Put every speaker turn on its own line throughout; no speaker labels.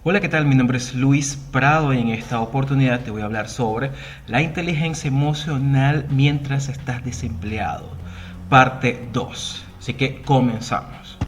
Hola, ¿qué tal? Mi nombre es Luis Prado y en esta oportunidad te voy a hablar sobre la inteligencia emocional mientras estás desempleado, parte 2. Así que comenzamos.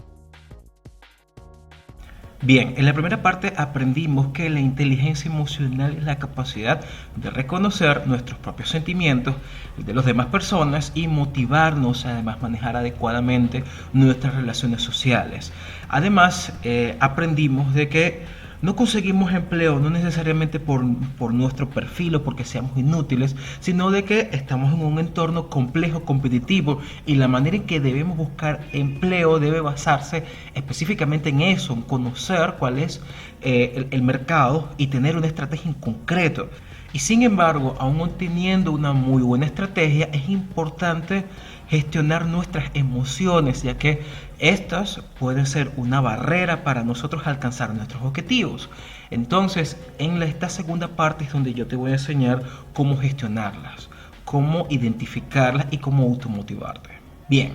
Bien, en la primera parte aprendimos que la inteligencia emocional es la capacidad de reconocer nuestros propios sentimientos, el de las demás personas y motivarnos a además manejar adecuadamente nuestras relaciones sociales. Además, aprendimos de que no conseguimos empleo no necesariamente por nuestro perfil o porque seamos inútiles, sino de que estamos en un entorno complejo, competitivo, y la manera en que debemos buscar empleo debe basarse específicamente en eso, en conocer cuál es el mercado y tener una estrategia en concreto. Y sin embargo, aún teniendo una muy buena estrategia, es importante gestionar nuestras emociones, ya que estas pueden ser una barrera para nosotros alcanzar nuestros objetivos. Entonces, en esta segunda parte es donde yo te voy a enseñar cómo gestionarlas, cómo identificarlas y cómo automotivarte. Bien.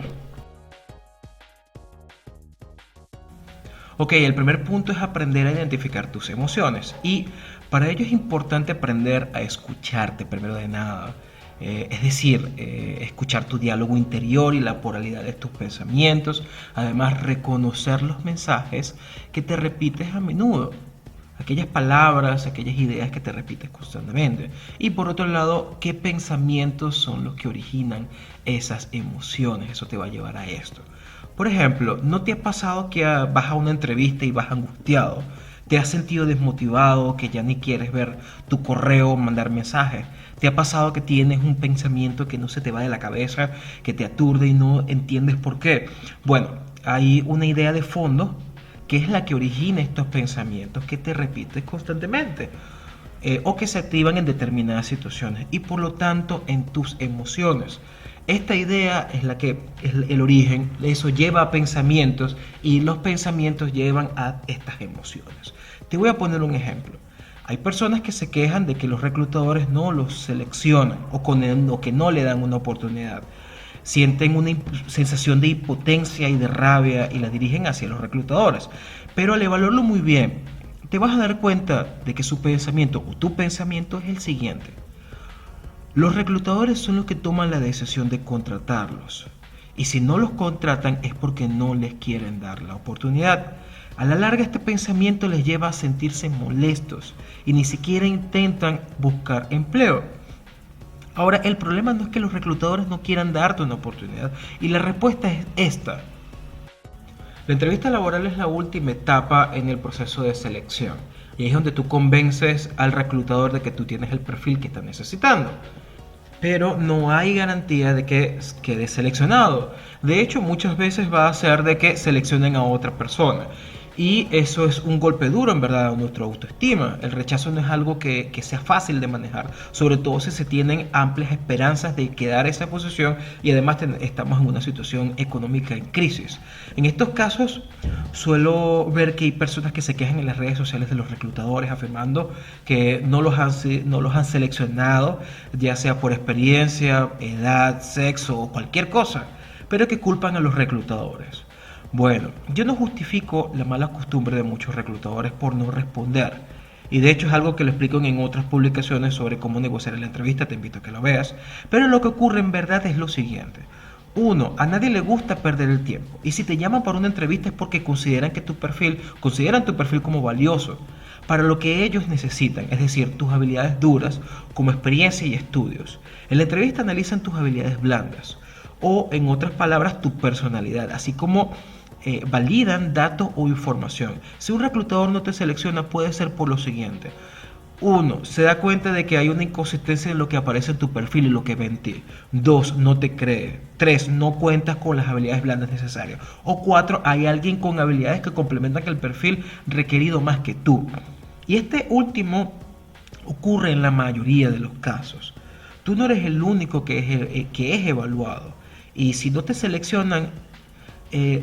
Ok, el primer punto es aprender a identificar tus emociones y para ello es importante aprender a escucharte primero de nada. Es decir, escuchar tu diálogo interior y la pluralidad de tus pensamientos, además reconocer los mensajes que te repites a menudo, aquellas palabras, aquellas ideas que te repites constantemente. Y por otro lado, qué pensamientos son los que originan esas emociones. Eso te va a llevar a esto. Por ejemplo, ¿no te ha pasado que vas a una entrevista y vas angustiado? ¿Te has sentido desmotivado, que ya ni quieres ver tu correo o mandar mensajes? ¿Te ha pasado que tienes un pensamiento que no se te va de la cabeza, que te aturde y no entiendes por qué? Bueno, hay una idea de fondo que es la que origina estos pensamientos que te repites constantemente o que se activan en determinadas situaciones y por lo tanto en tus emociones. Esta idea es la que es el origen, eso lleva a pensamientos y los pensamientos llevan a estas emociones. Te voy a poner un ejemplo. Hay personas que se quejan de que los reclutadores no los seleccionan o que no le dan una oportunidad. Sienten una sensación de impotencia y de rabia y la dirigen hacia los reclutadores. Pero al evaluarlo muy bien, te vas a dar cuenta de que su pensamiento o tu pensamiento es el siguiente. Los reclutadores son los que toman la decisión de contratarlos. Y si no los contratan es porque no les quieren dar la oportunidad. A la larga este pensamiento les lleva a sentirse molestos y ni siquiera intentan buscar empleo. Ahora, el problema no es que los reclutadores no quieran darte una oportunidad y la respuesta es esta. La entrevista laboral es la última etapa en el proceso de selección y ahí es donde tú convences al reclutador de que tú tienes el perfil que está necesitando. Pero no hay garantía de que quede seleccionado. De hecho, muchas veces va a ser de que seleccionen a otra persona. Y eso es un golpe duro en verdad a nuestra autoestima. El rechazo no es algo que sea fácil de manejar, sobre todo si se tienen amplias esperanzas de quedar esa posición y además estamos en una situación económica en crisis. En estos casos suelo ver que hay personas que se quejan en las redes sociales de los reclutadores afirmando que no los han seleccionado, ya sea por experiencia, edad, sexo o cualquier cosa, pero que culpan a los reclutadores. Bueno, yo no justifico la mala costumbre de muchos reclutadores por no responder. Y de hecho es algo que lo explico en otras publicaciones sobre cómo negociar en la entrevista, te invito a que lo veas. Pero lo que ocurre en verdad es lo siguiente. Uno, a nadie le gusta perder el tiempo. Y si te llaman para una entrevista es porque consideran tu perfil como valioso para lo que ellos necesitan, es decir, tus habilidades duras como experiencia y estudios. En la entrevista analizan tus habilidades blandas o en otras palabras tu personalidad, así como validan datos o información. Si un reclutador no te selecciona puede ser por lo siguiente. Uno, se da cuenta de que hay una inconsistencia en lo que aparece en tu perfil y lo que ve en ti. Dos, no te cree. Tres, no cuentas con las habilidades blandas necesarias. O cuatro, hay alguien con habilidades que complementan el perfil requerido más que tú. Y este último ocurre en la mayoría de los casos. Tú no eres el único que es evaluado. Y si no te seleccionan,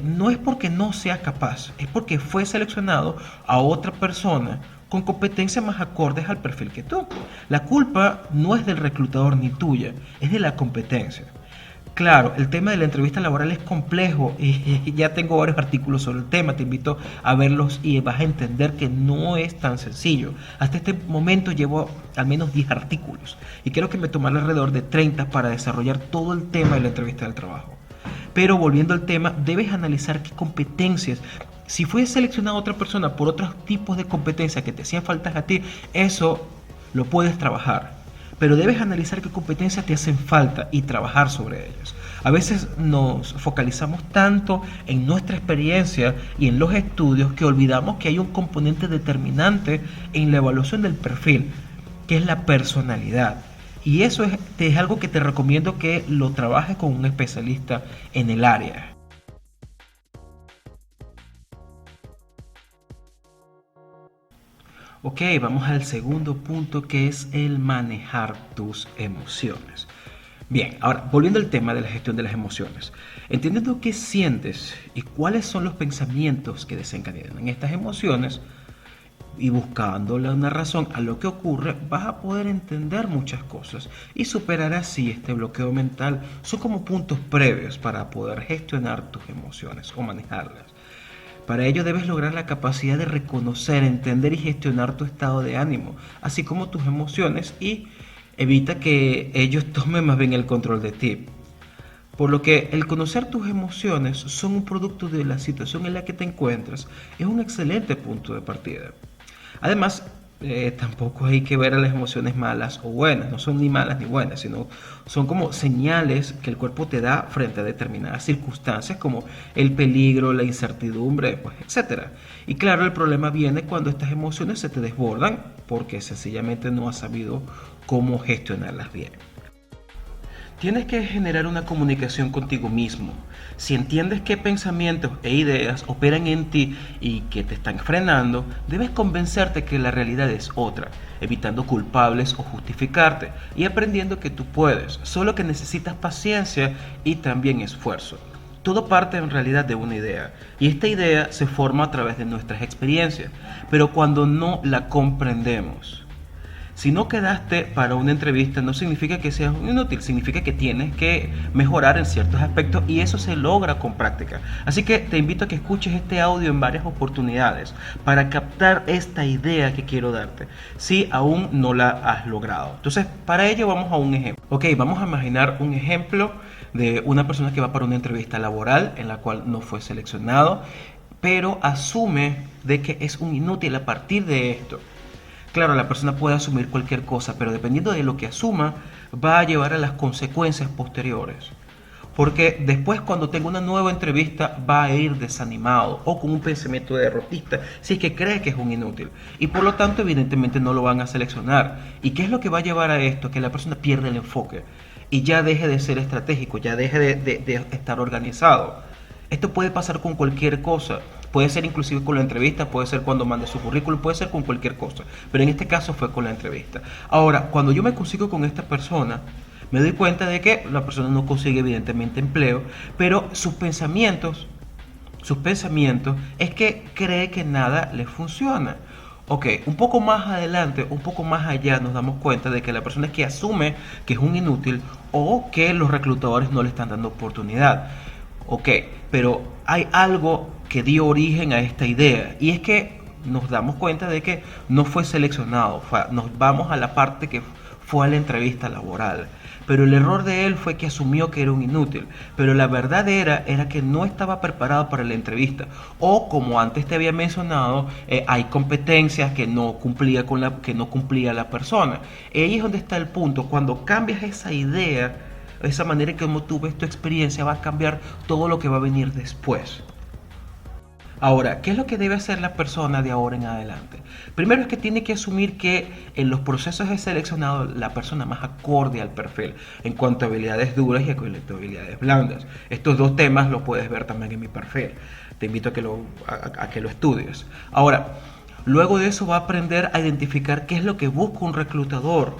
no es porque no seas capaz, es porque fue seleccionado a otra persona con competencias más acordes al perfil que tú. La culpa no es del reclutador ni tuya, es de la competencia. Claro, el tema de la entrevista laboral es complejo y ya tengo varios artículos sobre el tema, te invito a verlos y vas a entender que no es tan sencillo. Hasta este momento llevo al menos 10 artículos y creo que me tomará alrededor de 30 para desarrollar todo el tema de la entrevista del trabajo. Pero volviendo al tema, debes analizar qué competencias. Si fue seleccionada otra persona por otros tipos de competencias que te hacían falta a ti, eso lo puedes trabajar. Pero debes analizar qué competencias te hacen falta y trabajar sobre ellas. A veces nos focalizamos tanto en nuestra experiencia y en los estudios que olvidamos que hay un componente determinante en la evaluación del perfil, que es la personalidad. Y eso es algo que te recomiendo que lo trabajes con un especialista en el área. Ok, vamos al segundo punto que es el manejar tus emociones. Bien, ahora volviendo al tema de la gestión de las emociones. Entendiendo qué sientes y cuáles son los pensamientos que desencadenan estas emociones y buscándole una razón a lo que ocurre, vas a poder entender muchas cosas y superar así este bloqueo mental. Son como puntos previos para poder gestionar tus emociones o manejarlas. Para ello debes lograr la capacidad de reconocer, entender y gestionar tu estado de ánimo, así como tus emociones, y evita que ellos tomen más bien el control de ti. Por lo que el conocer tus emociones son un producto de la situación en la que te encuentras es un excelente punto de partida. Además, tampoco hay que ver a las emociones malas o buenas, no son ni malas ni buenas, sino son como señales que el cuerpo te da frente a determinadas circunstancias como el peligro, la incertidumbre, pues, etc. Y claro, el problema viene cuando estas emociones se te desbordan porque sencillamente no has sabido cómo gestionarlas bien. Tienes que generar una comunicación contigo mismo. Si entiendes qué pensamientos e ideas operan en ti y que te están frenando, debes convencerte que la realidad es otra, evitando culpables o justificarte y aprendiendo que tú puedes, solo que necesitas paciencia y también esfuerzo. Todo parte en realidad de una idea y esta idea se forma a través de nuestras experiencias, pero cuando no la comprendemos. Si no quedaste para una entrevista no significa que seas un inútil, significa que tienes que mejorar en ciertos aspectos y eso se logra con práctica. Así que te invito a que escuches este audio en varias oportunidades para captar esta idea que quiero darte, si aún no la has logrado. Entonces, para ello vamos a un ejemplo. Ok, vamos a imaginar un ejemplo de una persona que va para una entrevista laboral en la cual no fue seleccionado, pero asume de que es un inútil a partir de esto. Claro, la persona puede asumir cualquier cosa, pero dependiendo de lo que asuma, va a llevar a las consecuencias posteriores. Porque después cuando tenga una nueva entrevista va a ir desanimado o con un pensamiento derrotista, si es que cree que es un inútil. Y por lo tanto evidentemente no lo van a seleccionar. ¿Y qué es lo que va a llevar a esto? Que la persona pierda el enfoque y ya deje de ser estratégico, ya deje de estar organizado. Esto puede pasar con cualquier cosa. Puede ser inclusive con la entrevista, puede ser cuando mande su currículum, puede ser con cualquier cosa. Pero en este caso fue con la entrevista. Ahora, cuando yo me consigo con esta persona, me doy cuenta de que la persona no consigue evidentemente empleo, pero sus pensamientos es que cree que nada le funciona. Ok, un poco más adelante, un poco más allá nos damos cuenta de que la persona es que asume que es un inútil o que los reclutadores no le están dando oportunidad. Ok, pero hay algo que dio origen a esta idea y es que nos damos cuenta de que no fue seleccionado, nos vamos a la parte que fue a la entrevista laboral, pero el error de él fue que asumió que era un inútil, pero la verdad era que no estaba preparado para la entrevista o como antes te había mencionado, hay competencias que no cumplía que no cumplía la persona. Ahí es donde está el punto, cuando cambias esa idea, esa manera en que como tú ves tu experiencia va a cambiar todo lo que va a venir después. Ahora, ¿qué es lo que debe hacer la persona de ahora en adelante? Primero es que tiene que asumir que en los procesos de seleccionado la persona más acorde al perfil en cuanto a habilidades duras y a habilidades blandas. Estos dos temas los puedes ver también en mi perfil. Te invito a que lo estudies. Ahora, luego de eso va a aprender a identificar qué es lo que busca un reclutador.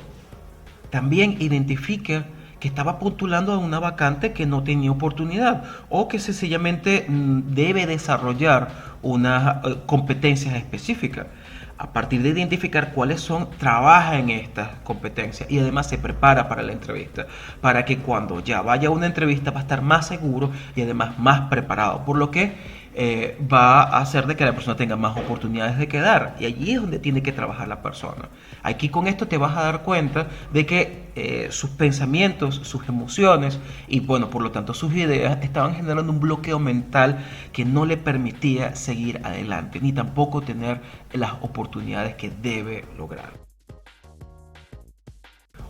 También identifica que estaba postulando a una vacante que no tenía oportunidad o que sencillamente debe desarrollar unas competencias específicas. A partir de identificar cuáles son, trabaja en estas competencias y además se prepara para la entrevista, para que cuando ya vaya a una entrevista va a estar más seguro y además más preparado, por lo que va a hacer de que la persona tenga más oportunidades de quedar, y allí es donde tiene que trabajar la persona. Aquí con esto te vas a dar cuenta de que sus pensamientos, sus emociones y bueno, por lo tanto sus ideas estaban generando un bloqueo mental que no le permitía seguir adelante ni tampoco tener las oportunidades que debe lograr.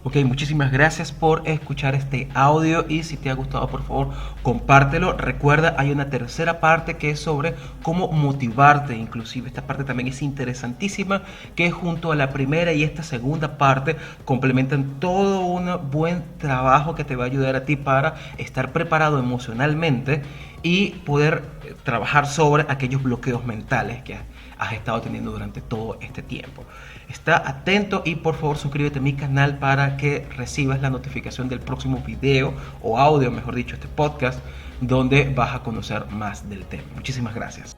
Ok, muchísimas gracias por escuchar este audio y si te ha gustado, por favor, compártelo. Recuerda, hay una tercera parte que es sobre cómo motivarte. Inclusive esta parte también es interesantísima, que junto a la primera y esta segunda parte complementan todo un buen trabajo que te va a ayudar a ti para estar preparado emocionalmente y poder trabajar sobre aquellos bloqueos mentales que has estado teniendo durante todo este tiempo. Está atento y por favor suscríbete a mi canal para que recibas la notificación del próximo video o audio, mejor dicho, este podcast, donde vas a conocer más del tema. Muchísimas gracias.